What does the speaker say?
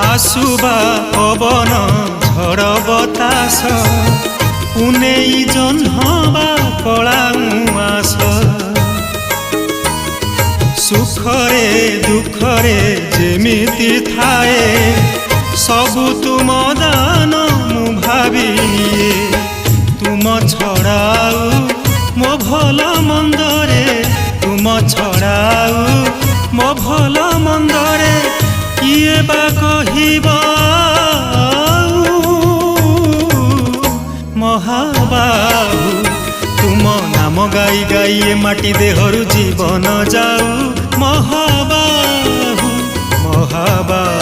आसुबा पवन झड़ बतास पुनेई जह्नबा कला उआस सुखरे दुखरे जेमिति थाए सबु तुम दान मु भाविनिए तुम छड़ाऊ मो भल मंदरे तुम छड़ाऊ मो भल मंदरे किए बा कहिबा महाबाहु तुम नाम गाई गाई माटी देहरु जीवन जाऊ महाबाहु महाबाहु।